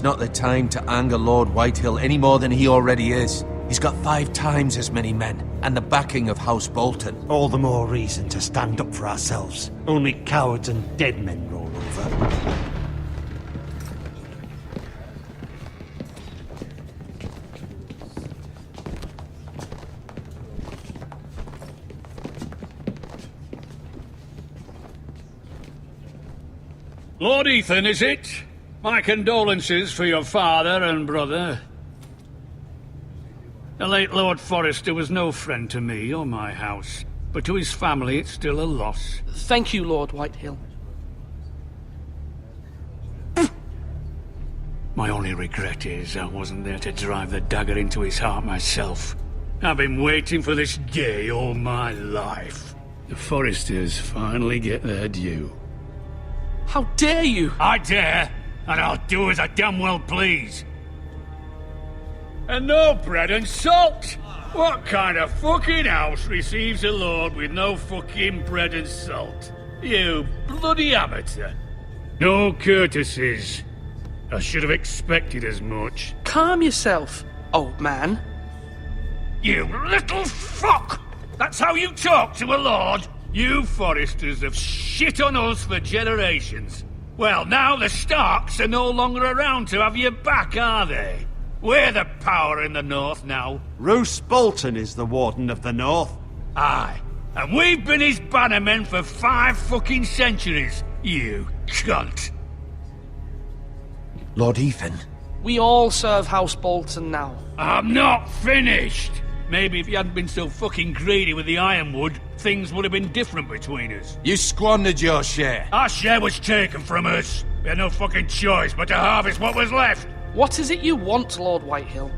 not the time to anger Lord Whitehill any more than he already is. He's got 5 times as many men, and the backing of House Bolton. All the more reason to stand up for ourselves. Only cowards and dead men roll over. Lord Ethan, is it? My condolences for your father and brother. The late Lord Forrester was no friend to me or my house, but to his family it's still a loss. Thank you, Lord Whitehill. My only regret is I wasn't there to drive the dagger into his heart myself. I've been waiting for this day all my life. The Forresters finally get their due. How dare you! I dare, and I'll do as I damn well please. And no bread and salt! What kind of fucking house receives a lord with no fucking bread and salt? You bloody amateur. No courtesies. I should have expected as much. Calm yourself, old man. You little fuck! That's how you talk to a lord? You Forresters have shit on us for generations. Well, now the Starks are no longer around to have your back, are they? We're the power in the north now. Roose Bolton is the Warden of the North. Aye. And we've been his bannermen for 5 fucking centuries, you cunt. Lord Ethan. We all serve House Bolton now. I'm not finished! Maybe if you hadn't been so fucking greedy with the ironwood, things would have been different between us. You squandered your share. Our share was taken from us. We had no fucking choice but to harvest what was left. What is it you want, Lord Whitehill?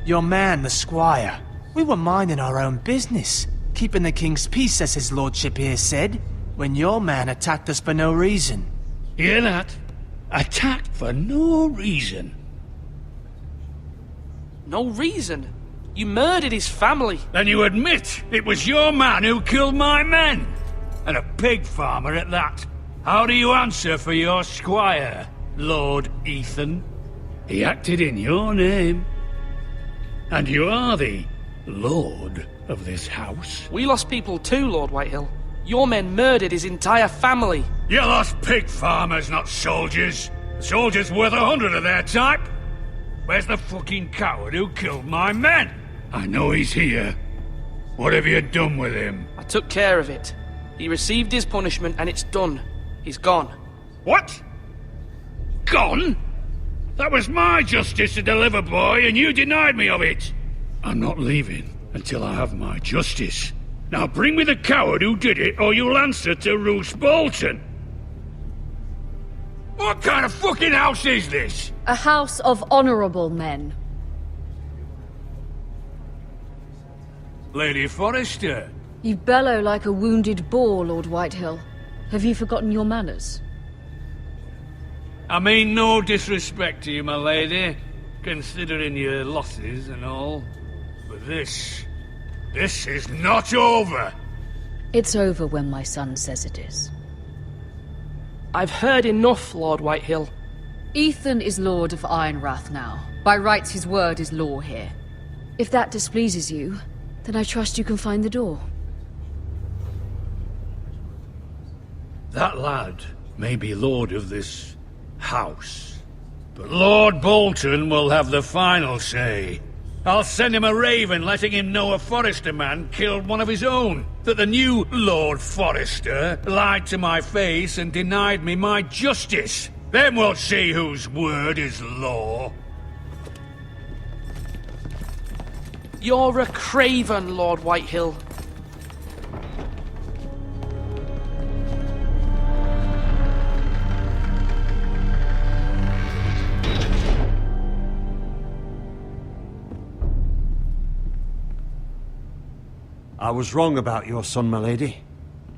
Your man, the squire. We were minding our own business, keeping the king's peace, as his lordship here said, when your man attacked us for no reason. Hear that? Attacked for no reason. No reason? You murdered his family. Then you admit it was your man who killed my men. And a pig farmer at that. How do you answer for your squire, Lord Ethan? He acted in your name. And you are the lord of this house. We lost people too, Lord Whitehill. Your men murdered his entire family. You lost pig farmers, not soldiers. Soldiers worth 100 of their type. Where's the fucking coward who killed my men? I know he's here. What have you done with him? I took care of it. He received his punishment and it's done. He's gone. What? Gone? That was my justice to deliver, boy, and you denied me of it. I'm not leaving until I have my justice. Now bring me the coward who did it, or you'll answer to Roose Bolton. What kind of fucking house is this? A house of honorable men. Lady Forrester. You bellow like a wounded boar, Lord Whitehill. Have you forgotten your manners? I mean no disrespect to you, my lady, considering your losses and all. But this is not over. It's over when my son says it is. I've heard enough, Lord Whitehill. Ethan is Lord of Ironrath now. By rights, his word is law here. If that displeases you, then I trust you can find the door. That lad may be lord of this house, but Lord Bolton will have the final say. I'll send him a raven letting him know a Forrester man killed one of his own, that the new Lord Forrester lied to my face and denied me my justice. Then we'll see whose word is law. You're a craven, Lord Whitehill. I was wrong about your son, my lady.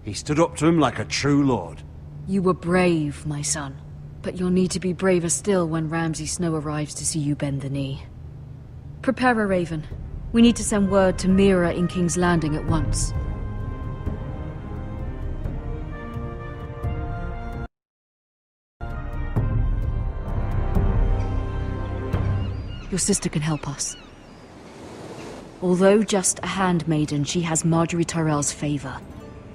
He stood up to him like a true lord. You were brave, my son. But you'll need to be braver still when Ramsay Snow arrives to see you bend the knee. Prepare a raven. We need to send word to Mira in King's Landing at once. Your sister can help us. Although just a handmaiden, she has Marjorie Tyrell's favor.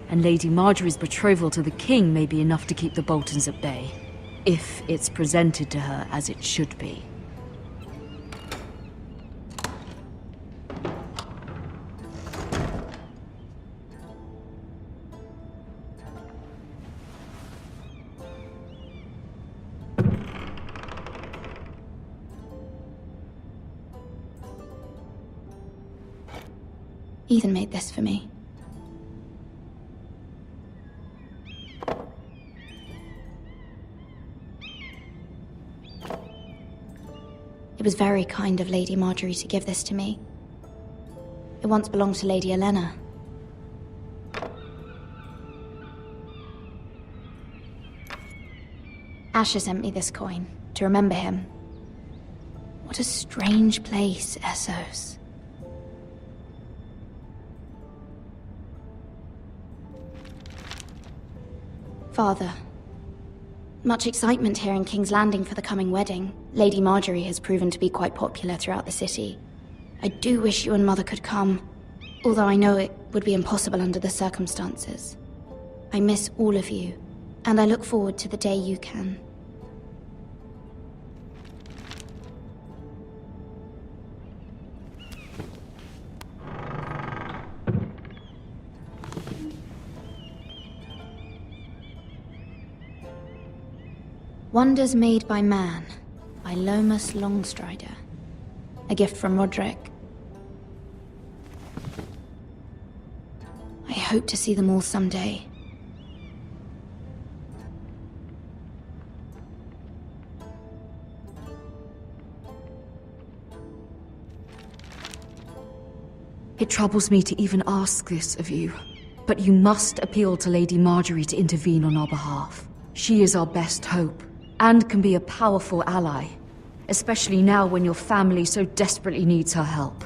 And Lady Marjorie's betrothal to the king may be enough to keep the Boltons at bay. If it's presented to her as it should be. Ethan made this for me. It was very kind of Lady Marjorie to give this to me. It once belonged to Lady Elena. Asher sent me this coin to remember him. What a strange place, Essos. Father, much excitement here in King's Landing for the coming wedding. Lady Marjorie has proven to be quite popular throughout the city. I do wish you and Mother could come, although I know it would be impossible under the circumstances. I miss all of you, and I look forward to the day you can. Wonders Made by Man, by Lomas Longstrider. A gift from Roderick. I hope to see them all someday. It troubles me to even ask this of you, but you must appeal to Lady Marjorie to intervene on our behalf. She is our best hope, and can be a powerful ally, especially now when your family so desperately needs her help.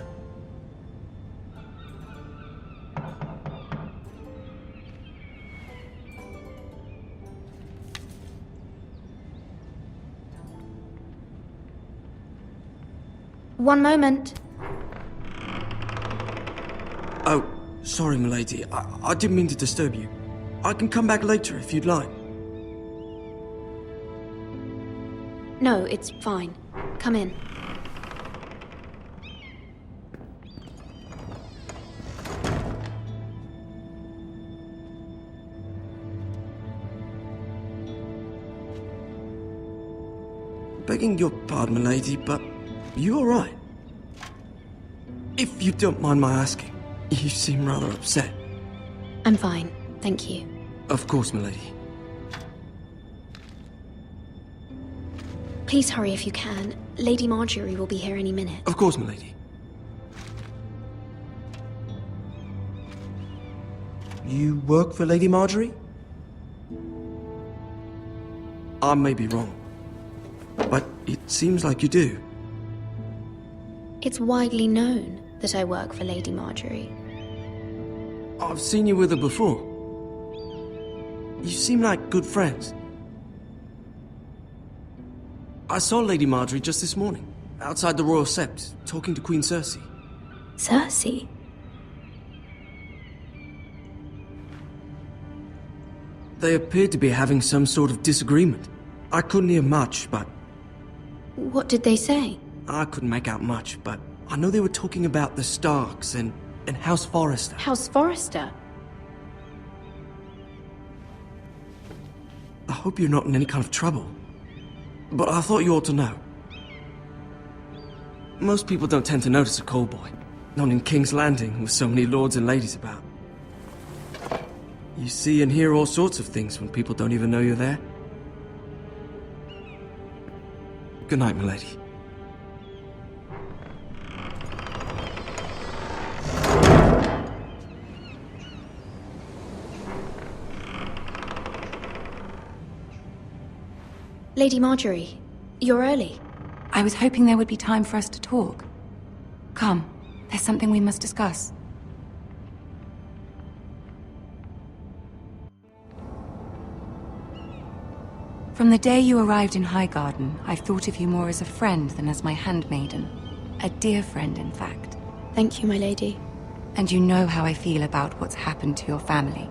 One moment. Oh, sorry, milady. I didn't mean to disturb you. I can come back later if you'd like. No, it's fine. Come in. Begging your pardon, milady, but you all right? If you don't mind my asking, you seem rather upset. I'm fine, thank you. Of course, milady. Please hurry if you can. Lady Marjorie will be here any minute. Of course, milady. You work for Lady Marjorie? I may be wrong, but it seems like you do. It's widely known that I work for Lady Marjorie. I've seen you with her before. You seem like good friends. I saw Lady Marjorie just this morning, outside the Royal Sept, talking to Queen Cersei. Cersei? They appeared to be having some sort of disagreement. I couldn't hear much, but... What did they say? I couldn't make out much, but I know they were talking about the Starks and House Forrester. House Forrester? I hope you're not in any kind of trouble. But I thought you ought to know. Most people don't tend to notice a callboy. Not in King's Landing, with so many lords and ladies about. You see and hear all sorts of things when people don't even know you're there. Good night, milady. Lady Marjorie, you're early. I was hoping there would be time for us to talk. Come, There's something we must discuss. From the day you arrived in Highgarden, I've thought of you more as a friend than as my handmaiden. A dear friend, in fact. Thank you, my lady. And you know how I feel about what's happened to your family.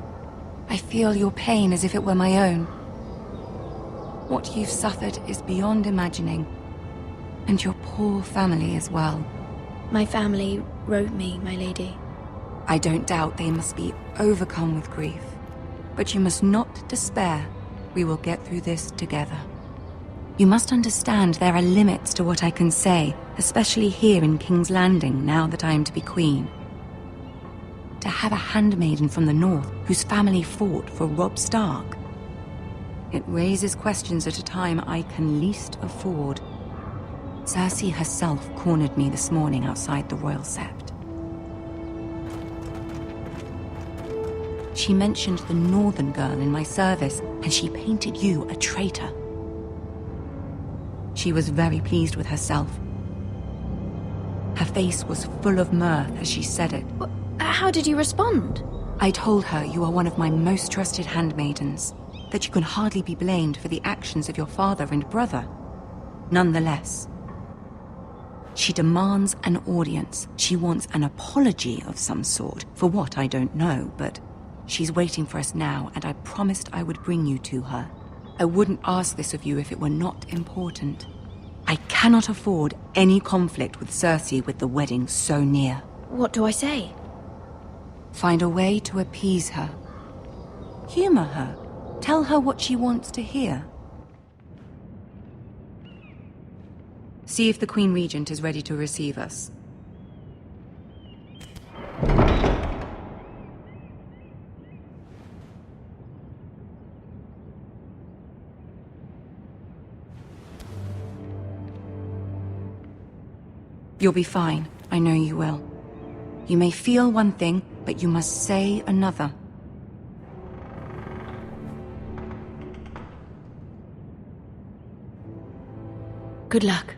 I feel your pain as if it were my own. What you've suffered is beyond imagining. And your poor family as well. My family wrote me, my lady. I don't doubt they must be overcome with grief. But you must not despair. We will get through this together. You must understand there are limits to what I can say, especially here in King's Landing, now that I am to be queen. To have a handmaiden from the north whose family fought for Robb Stark. It raises questions at a time I can least afford. Cersei herself cornered me this morning outside the Royal Sept. She mentioned the northern girl in my service, and she painted you a traitor. She was very pleased with herself. Her face was full of mirth as she said it. How did you respond? I told her you are one of my most trusted handmaidens, that you can hardly be blamed for the actions of your father and brother. Nonetheless, she demands an audience. She wants an apology of some sort, for what I don't know, but she's waiting for us now, and I promised I would bring you to her. I wouldn't ask this of you if it were not important. I cannot afford any conflict with Cersei with the wedding so near. What do I say? Find a way to appease her. Humor her. Tell her what she wants to hear. See if the Queen Regent is ready to receive us. You'll be fine. I know you will. You may feel one thing, but you must say another. Good luck.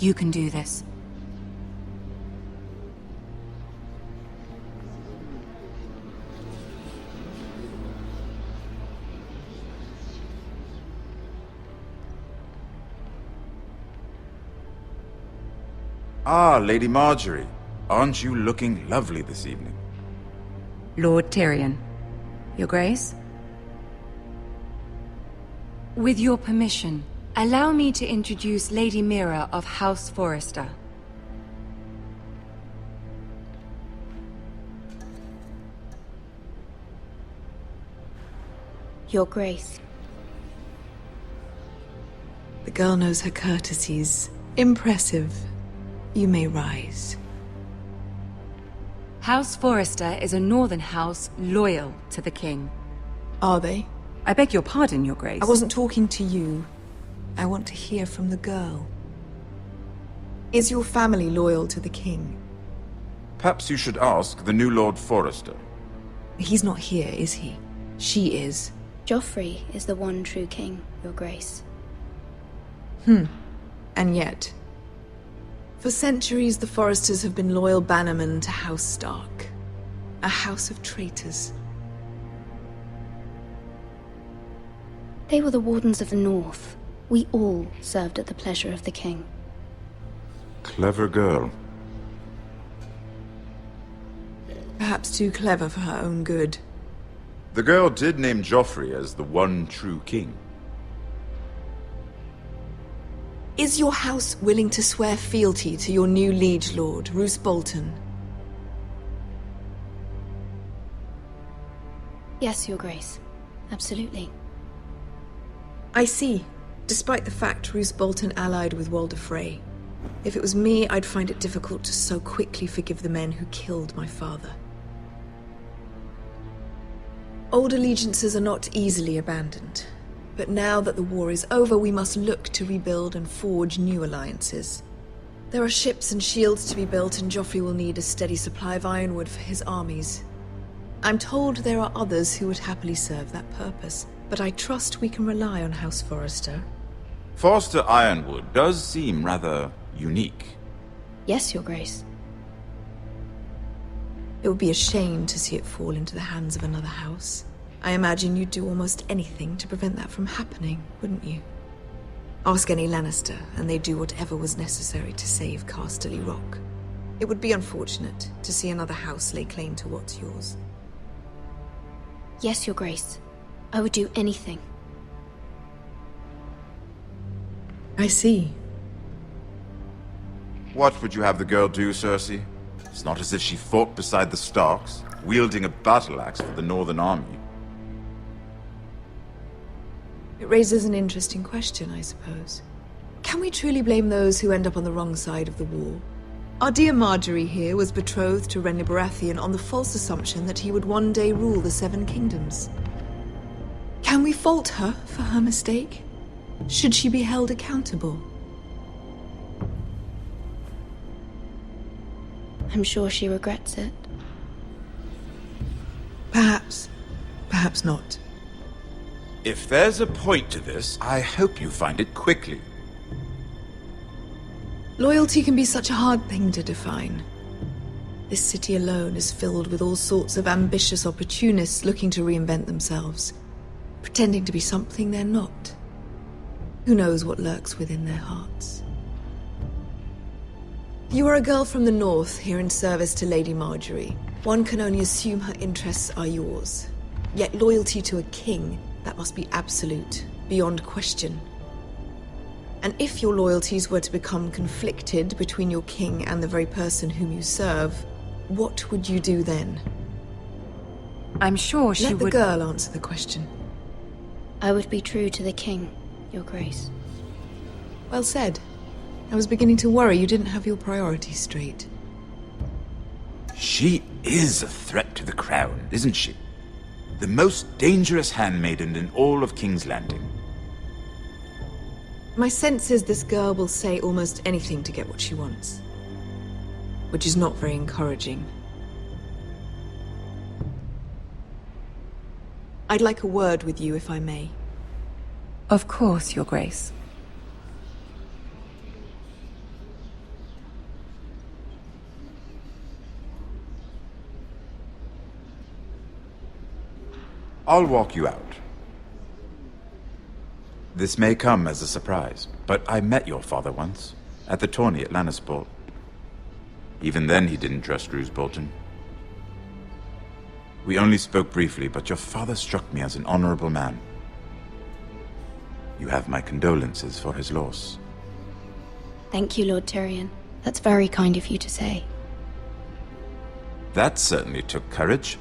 You can do this. Ah, Lady Marjorie. Aren't you looking lovely this evening? Lord Tyrion. Your Grace? With your permission, allow me to introduce Lady Mira of House Forrester. Your Grace. The girl knows her courtesies. Impressive. You may rise. House Forrester is a northern house loyal to the king. Are they? I beg your pardon, Your Grace. I wasn't talking to you. I want to hear from the girl. Is your family loyal to the king? Perhaps you should ask the new Lord Forrester. He's not here, is he? She is. Joffrey is the one true king, Your Grace. And yet, for centuries the Forresters have been loyal bannermen to House Stark. A house of traitors. They were the Wardens of the North. We all served at the pleasure of the king. Clever girl. Perhaps too clever for her own good. The girl did name Joffrey as the one true king. Is your house willing to swear fealty to your new liege lord, Roose Bolton? Yes, Your Grace. Absolutely. I see. Despite the fact Roose Bolton allied with Walder Frey. If it was me, I'd find it difficult to so quickly forgive the men who killed my father. Old allegiances are not easily abandoned. But now that the war is over, we must look to rebuild and forge new alliances. There are ships and shields to be built, and Joffrey will need a steady supply of ironwood for his armies. I'm told there are others who would happily serve that purpose, but I trust we can rely on House Forrester. Forrester Ironwood does seem rather unique. Yes, Your Grace. It would be a shame to see it fall into the hands of another house. I imagine you'd do almost anything to prevent that from happening, wouldn't you? Ask any Lannister, and they'd do whatever was necessary to save Casterly Rock. It would be unfortunate to see another house lay claim to what's yours. Yes, Your Grace. I would do anything. I see. What would you have the girl do, Cersei? It's not as if she fought beside the Starks, wielding a battle axe for the Northern Army. It raises an interesting question, I suppose. Can we truly blame those who end up on the wrong side of the war? Our dear Marjorie here was betrothed to Renly Baratheon on the false assumption that he would one day rule the Seven Kingdoms. Can we fault her for her mistake? Should she be held accountable? I'm sure she regrets it. Perhaps. Perhaps not. If there's a point to this, I hope you find it quickly. Loyalty can be such a hard thing to define. This city alone is filled with all sorts of ambitious opportunists looking to reinvent themselves, pretending to be something they're not. Who knows what lurks within their hearts? You are a girl from the north, here in service to Lady Marjorie. One can only assume her interests are yours. Yet loyalty to a king, that must be absolute, beyond question. And if your loyalties were to become conflicted between your king and the very person whom you serve, what would you do then? I'm sure she would... Let the girl answer the question. I would be true to the king, Your Grace. Well said. I was beginning to worry you didn't have your priorities straight. She is a threat to the crown, isn't she? The most dangerous handmaiden in all of King's Landing. My sense is this girl will say almost anything to get what she wants. Which is not very encouraging. I'd like a word with you, if I may. Of course, Your Grace. I'll walk you out. This may come as a surprise, but I met your father once, at the tourney at Lannisport. Even then he didn't trust Roose Bolton. We only spoke briefly, but your father struck me as an honorable man. You have my condolences for his loss. Thank you, Lord Tyrion. That's very kind of you to say. That certainly took courage.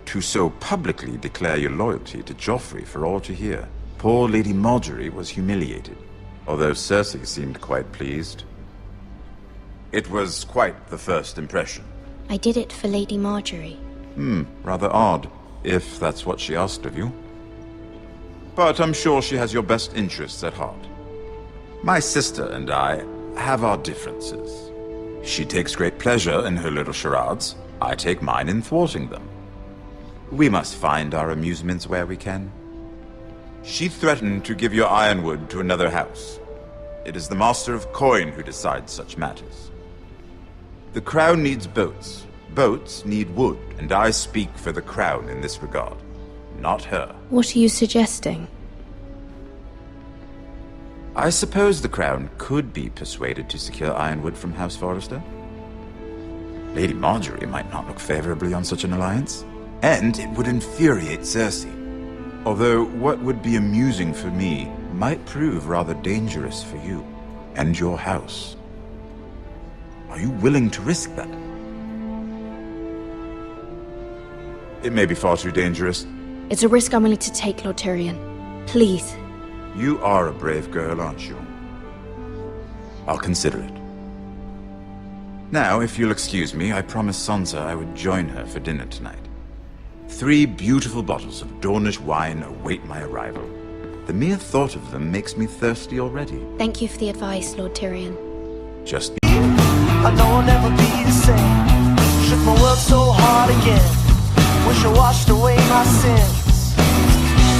To so publicly declare your loyalty to Joffrey for all to hear. Poor Lady Marjorie was humiliated, although Cersei seemed quite pleased. It was quite the first impression. I did it for Lady Marjorie. Rather odd, if that's what she asked of you. But I'm sure she has your best interests at heart. My sister and I have our differences. She takes great pleasure in her little charades. I take mine in thwarting them. We must find our amusements where we can. She threatened to give your ironwood to another house. It is the Master of Coin who decides such matters. The Crown needs boats. Boats need wood, and I speak for the Crown in this regard, not her. What are you suggesting? I suppose the Crown could be persuaded to secure ironwood from House Forrester. Lady Marjorie might not look favorably on such an alliance. And it would infuriate Cersei. Although what would be amusing for me might prove rather dangerous for you and your house. Are you willing to risk that? It may be far too dangerous. It's a risk I'm willing to take, Lord Tyrion. Please. You are a brave girl, aren't you? I'll consider it. Now, if you'll excuse me, I promised Sansa I would join her for dinner tonight. 3 beautiful bottles of Dornish wine await my arrival. The mere thought of them makes me thirsty already. Thank you for the advice, Lord Tyrion. Just I know I'll never be the same. Shook my world so hard again. Wish I washed away my sins.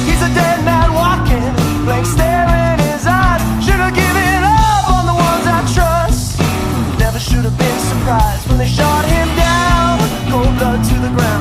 He's a dead man walking, blank stare in his eyes. Should have given up on the ones I trust. Never should have been surprised when they shot him down. Cold blood to the ground.